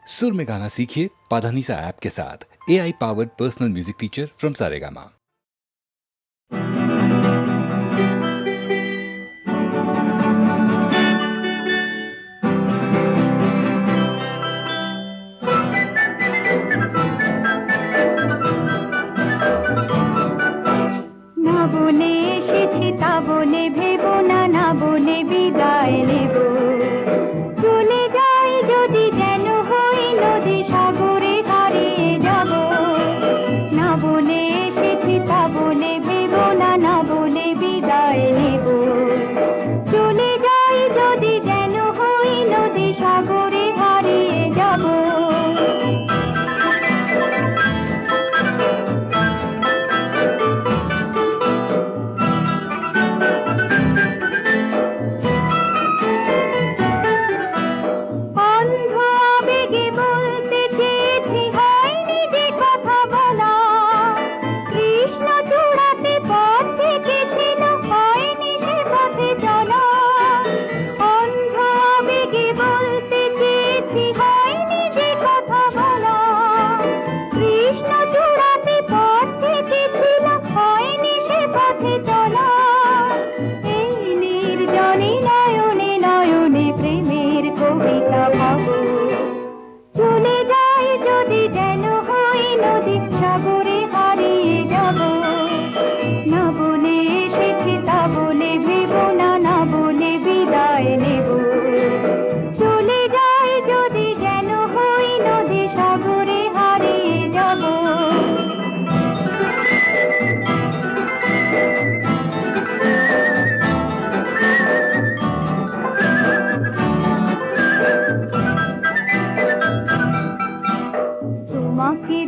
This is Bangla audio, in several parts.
सुर में गाना सीखिए पाधानीसा ऐप के साथ। AI powered personal music teacher from Saregama. না বলে এসেছি তা বলে ভেবো না, না বলে বিদায় নেব। চলে যাই যদি যেন হই নদী সাগরে হারিয়ে যাব। না বলে এসেছি তা বলে ভেবো না, না বলে বিদায় নেব। চলে যাই যদি যেন হই নদী সাগরে হারিয়ে যাব।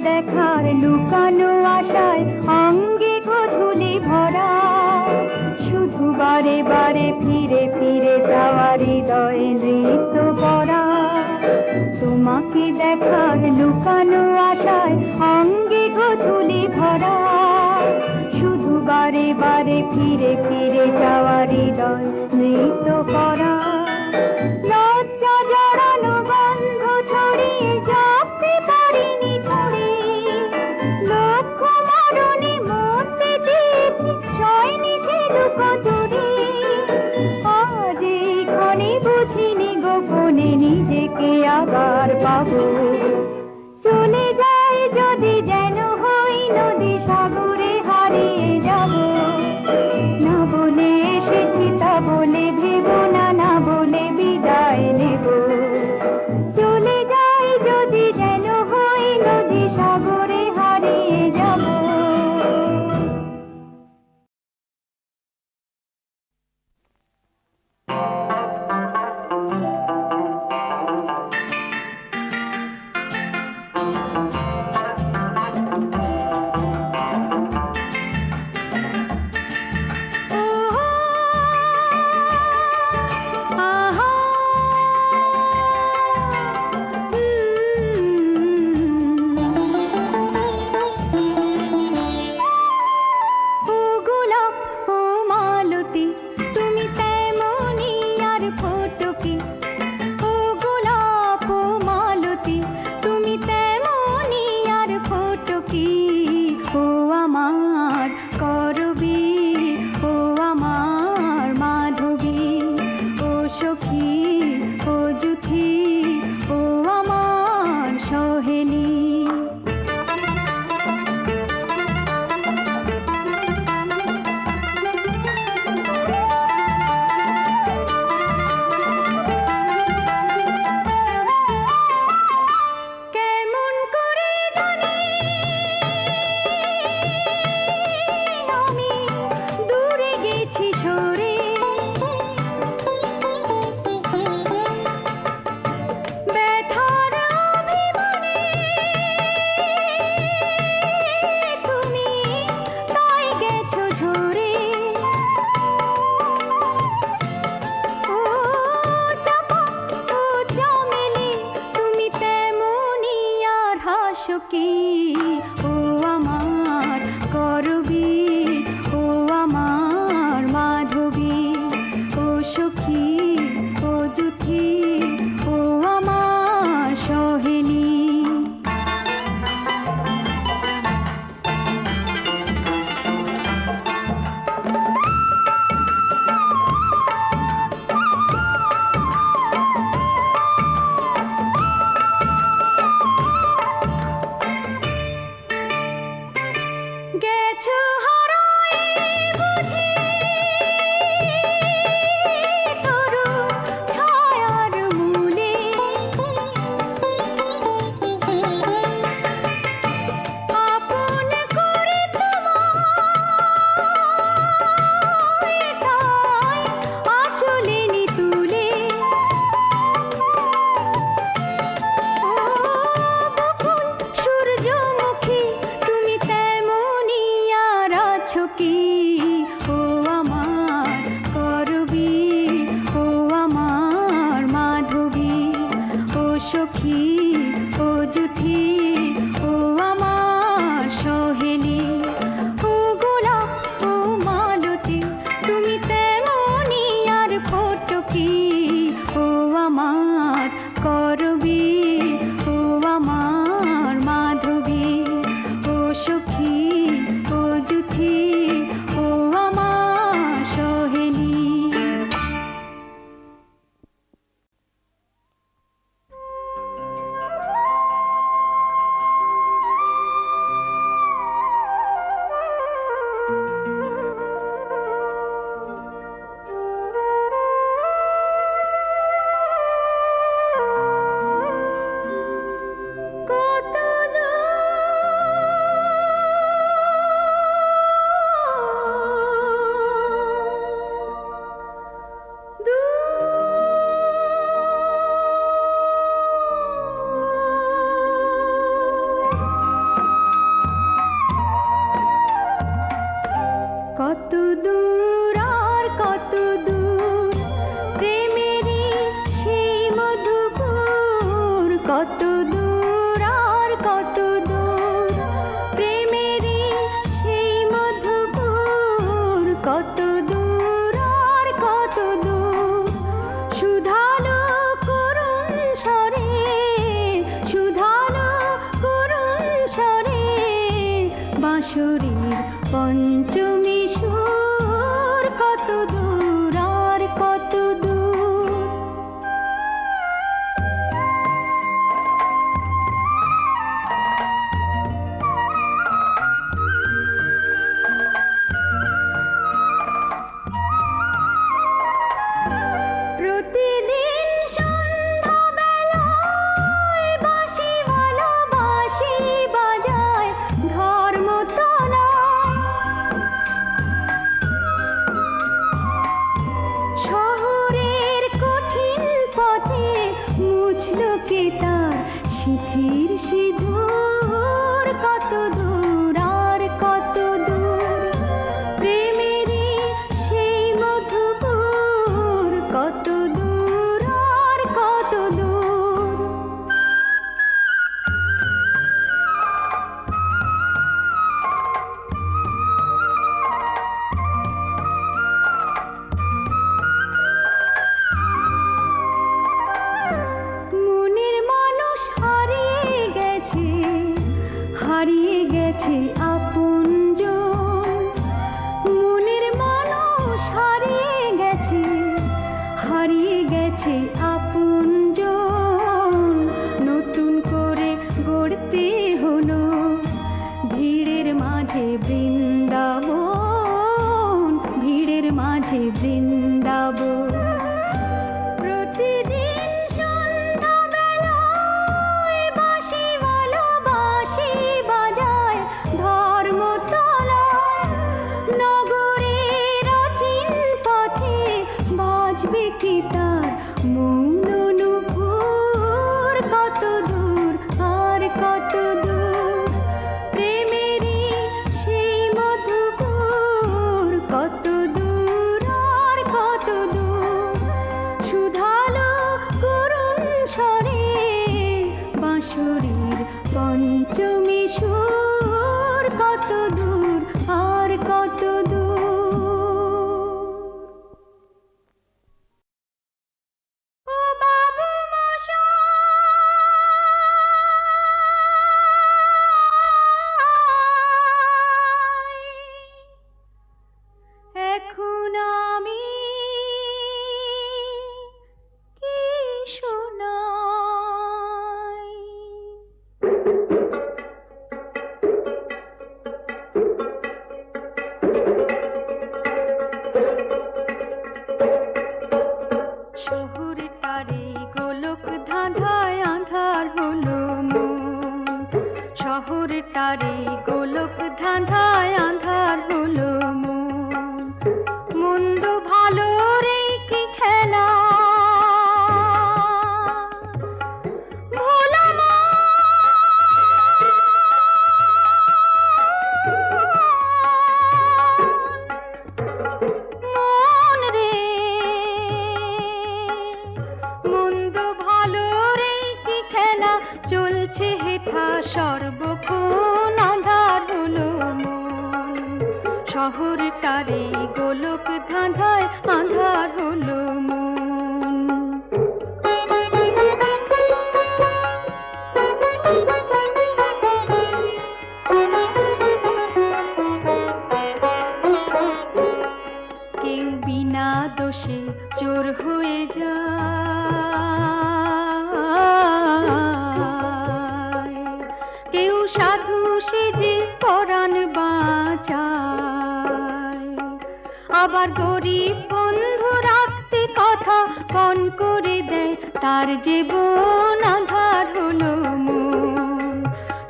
দেখার লুকানো আশায় অঙ্গে গোধূলি ভরা, শুধু বারে বারে ফিরে ফিরে যাওয়ার হৃদয়ে নৃত্য করা। তোমাকে দেখার লুকানো আশায় অঙ্গে গোধূলি ভরা, শুধু বারে বারে ফিরে ফিরে যাওয়ার হৃদয় নৃত্য করা। লজ্জা জড়ানো গন্ধ ছড়িয়ে যাতে পারিনি ছড়ি, লক্ষ্য মরণে মরতে চেয়েছি ছয়নি সে দুঃখ চুরি। আজ এইখানে বুঝিনি গোপনে নিজেকে আবার পাবো। চলে যাই যদি যেন হই নদী সাগরে হারিয়ে যাব। না বলে এসেছি তা বলে ভেবো না, না বলে বিদায় নেব। চলে যাই যদি যেন হই নদী সাগরে হারিয়ে যাব। কি ও আমার করবি, ও আমার মাধবী, ও সখী, ও জুথি, ও আমার সহেলি। গেছো হারায়ে বুঝি তরু ছায়ার মূলে, আপন করে তোমায় তাই আঁচলে নি তুলে। ও বকুল সূর্যমুখী তুমি তেমনি আর আছো কি? ও আমার করবী, ও আমার মাধবী, ও সখী, ও যুথি, ও আমার সহেলি। ও গোলাপ, ও মালতী তুমি তেমনি আর ফটকি, ও আমার করবী, ও আমার মাধবী, ও সখী, ও যুথি, ও আমার সহেলি। কত কত দূর আর কত দূর প্রেমেরই সেই মধুপুর। কত দূর আর কত দূর প্রেমেরই সেই মধুপুর। কত দূর আর কত দূর সুধালো করুণ স্বরে, সুধালো করুণ স্বরে বাঁশরীর পঞ্চমী সুর। কত দূর আর কত দূর। প্রতিদিন সন্ধ্যাবেলায় বাঁশিওয়ালা বাঁশি বাজায় ধর্মতলা। শহরের কঠিন পথে মুছলো কে তার সিঁথির সিঁদুর। কত দূর আর কত দূর প্রেমেরই সেই মধুপুর। কত দূর আর কত দূর। মনের মানুষ হারিয়ে গেছে, হারিয়ে গেছে আপনজন। মনের মানুষ হারিয়ে গেছে, হারিয়ে গেছে আপনজন। নতুন করে গড়তে হলো ভিড়ের মাঝে বৃন্দাবন, ভিড়ের মাঝে বৃন্দাবন। প্রতিদিন সন্ধ্যাবেলায় বাঁশিওয়ালা বাঁশি বাজায় ধর্মতলা। নগরের অচিন পথে বাজবে কি তার মৌন নুপুর। কত দূর আর কত দূর প্রেমেরই সেই মধুপুর। কত দূর আর কত দূর সুধালো করুণ স্বরে বাঁশরীর পঞ্চমী সুর। কত দূর আর কত দূর। ও বাবু মশাই তারে গোলক ধাঁধায় আঁধার হলো মন। মন্দ ভালো রে কি খেলা, ভোলা মন রে, মন্দ ভালো রে কি খেলা, চলছে হেথা সর্বক্ষণ আঁধার হলো মন। শহরটারে গোলক ধাঁধায় আঁধার হলো মন। কেউ বিনা দোষে চোর হয়ে যায়, কেউ সাধু সেজে পরাণ বাঁচায়, আবার গরিব বন্ধু রাখতে কথা পণ করে দেয়, তার জীবন আঁধার হলো মন।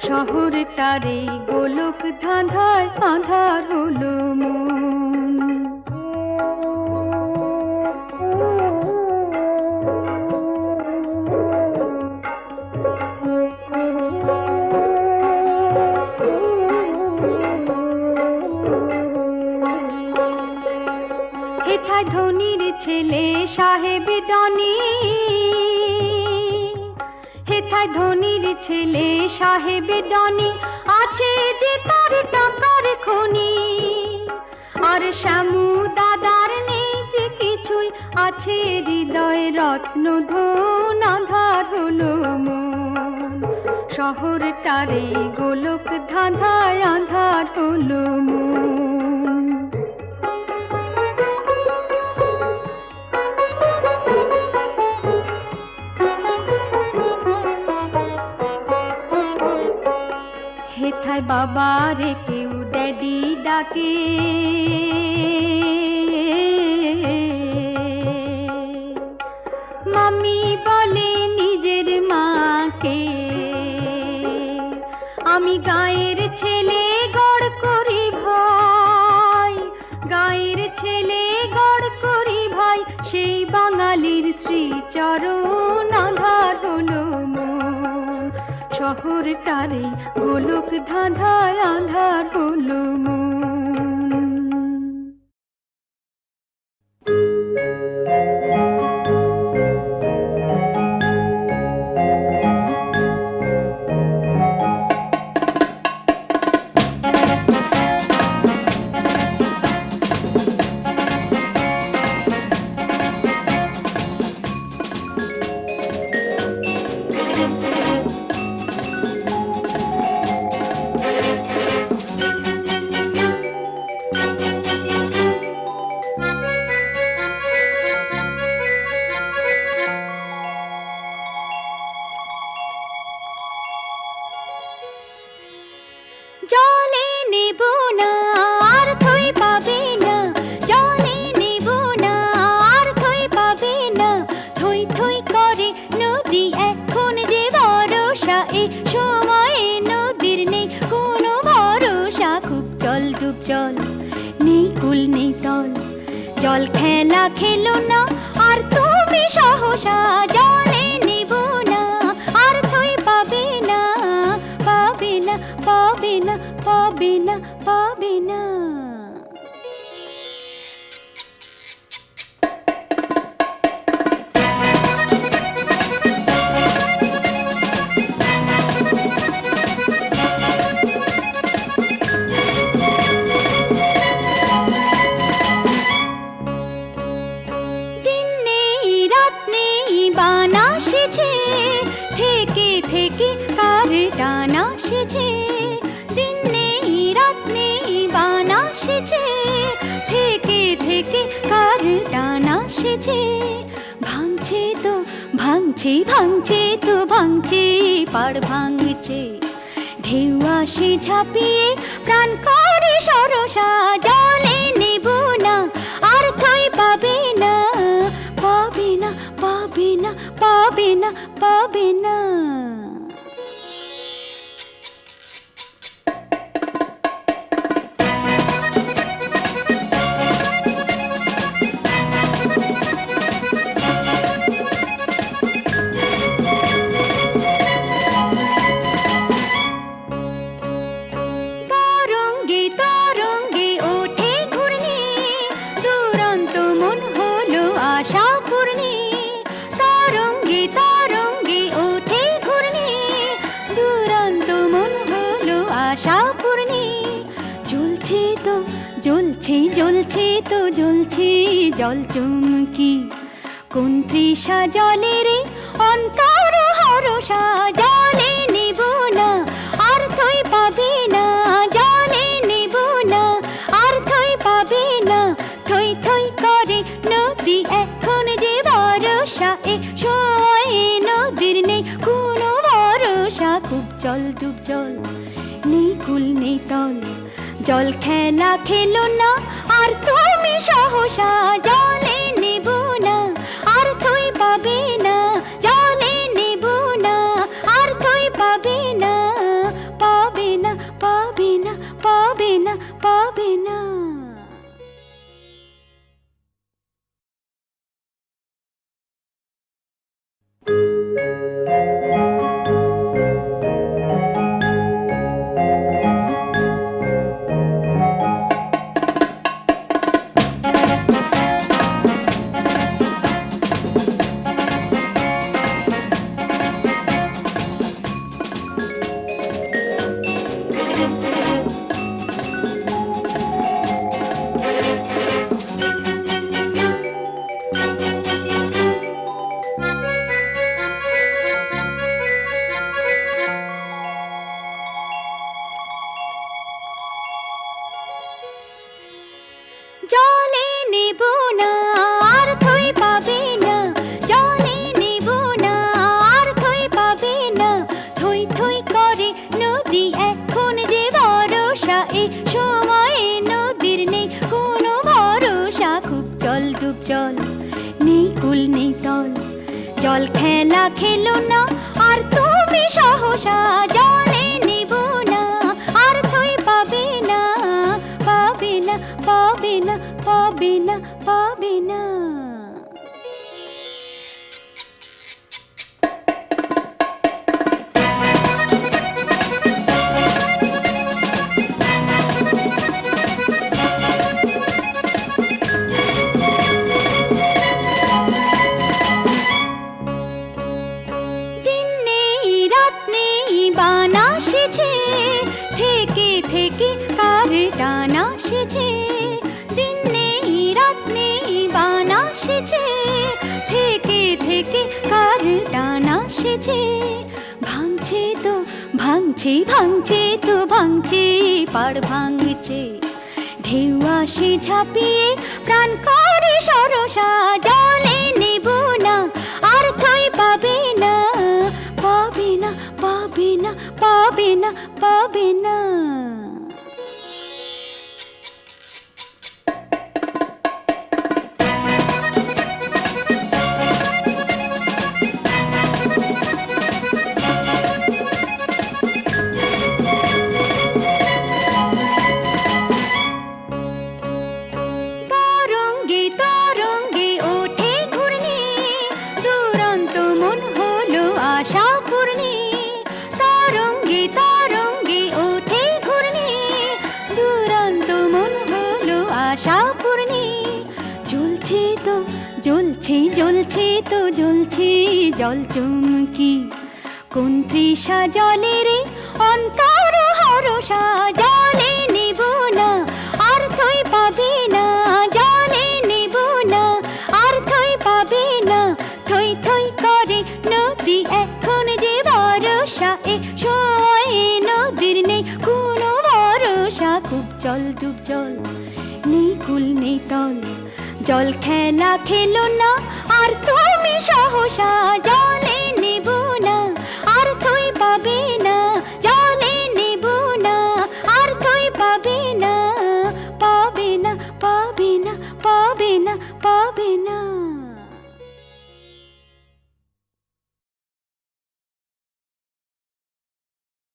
শহরটারে গোলক ধাঁধায় আঁধার হলো মন। হেথায় ধনির ছেলে সাহেব ডনি, হেথায় ধনির ছেলে সাহেব ডনি, আছে যে তার টাকার খনি, আর শ্যামু দাদার নেই যে কিছুই, আছে হৃদয় রত্ন ধন আঁধার হলো মন। শহরটারে গোলক ধাঁধায় আঁধার হলো মন। হেথায় বাবারে কেউ ড্যাডি ডাকে, মাম্মি বলে নিজের মাকে, আমি গায়ের ছেলে গড় করি ভাই, গায়ের ছেলে গড় করি ভাই, সেই বাঙালির শ্রীচরণ আঁধার হলো মন। শহরটারে গোলক ধাঁধায় আঁধার হলো মন। জলে নেব না আর থই পাবে না, জলে নেব না আর থই পাবে না, থই থই করে নদী এখন যে ভরসা, এ সময়ে নদীর নেই কোনো ভরসা, খুব জল ডুব জল নেই কুল নেই তল, জল খেলা খেলো না আর তুমি সহসা, জলে নেব না আর থই পাবে না, পাবে না পাবে না পাবে না পাবে না। দিন নেই রাত নেই বান আসেছে, থেকে থেকে কার টান আসেছে, দিন নেই রাত নেই বান আসেছে, থেকে থেকে কার টান আসেছে, ভাঙছে তো ভাঙছে ভাঙছে তো ভাঙছে পাড় ভাঙছে, ঢেউ আসে ঝাঁপিয়ে প্রাণ করে সরসা, জলে নেব না আর থই পাবে না, পাবে না পাবে না পাবে না পাবে না। জ্বলছে তো জ্বলছে জল চুমকি, কোন তৃষা জলের অন্তর হরষা, জলে নেব না আর থই পাবে না, জলে নেব না আর থই পাবে না, থই থই করে নদী এখন যে ভরসা, এ সময়ে নদীর নেই কোনো ভরসা, খুব জল ডুব জল নেই কুল নেই তল, জল খেলা খেলো না আর তুমি সহসা, জলে নেব না আর থই পাবে না, জলে নেব না আর থই পাবে না, পাবে না পাবে না পাবে না পাবে না। জলে নেব না আর থই পাবে না, জলে নেব না আর থই পাবে না, থই থই করে নদী এখন যে ভরসা, এ সময়ে নদীর নেই কোনো ভরসা, খুব জল ডুব জল নেই কুল নেই তল, জল খেলা খেলো না আর তুমি সহসা, জলে নেব না আর থই পাবে না, পাবে না পাবে না পাবে না পাবে না। দিন নেই রাত নেই বান আসেছে, থেকে থেকে কার টান আসেছে, দিন নেই রাত নেই বান আসেছে, থেকে থেকে কার টান আসেছে, ভাঙছে তো ভাঙছে ভাঙছে তো ভাঙছে পাড় ভাঙছে, ঢেউ আসে ঝাঁপিয়ে প্রাণ করে সরসা, জলে নেব না আর থই পাবে না, পাবে না পাবে না পাবে না পাবে না। তরঙ্গে তরঙ্গে ওঠে ঘূর্ণি, দুরন্ত মন হলো আশা পূর্ণি, তরঙ্গে তরঙ্গে ওঠে ঘূর্ণি, দুরন্ত মন হলো আশা পূর্ণি, জ্বলছে তো জ্বলছে জ্বলছে তো জ্বলছে জল চুমকি, কোন তৃষা জলের অন্তর হরষা, জলে নেব না আর থই পাবে না, জলে নেব না আর থই পাবে না, থই থই করে নদী এখন যে ভরসা, এ সময়ে নদীর নেই কোনো ভরসা, খুব জল ডুব জল নেই কুল নেই তল, জল খেলা খেলো না আর তুমি সহসা, জলে নেব না আর থই পাবে না, জলে নেব না আর থই পাবে না, পাবে না পাবে না পাবে না পাবে না।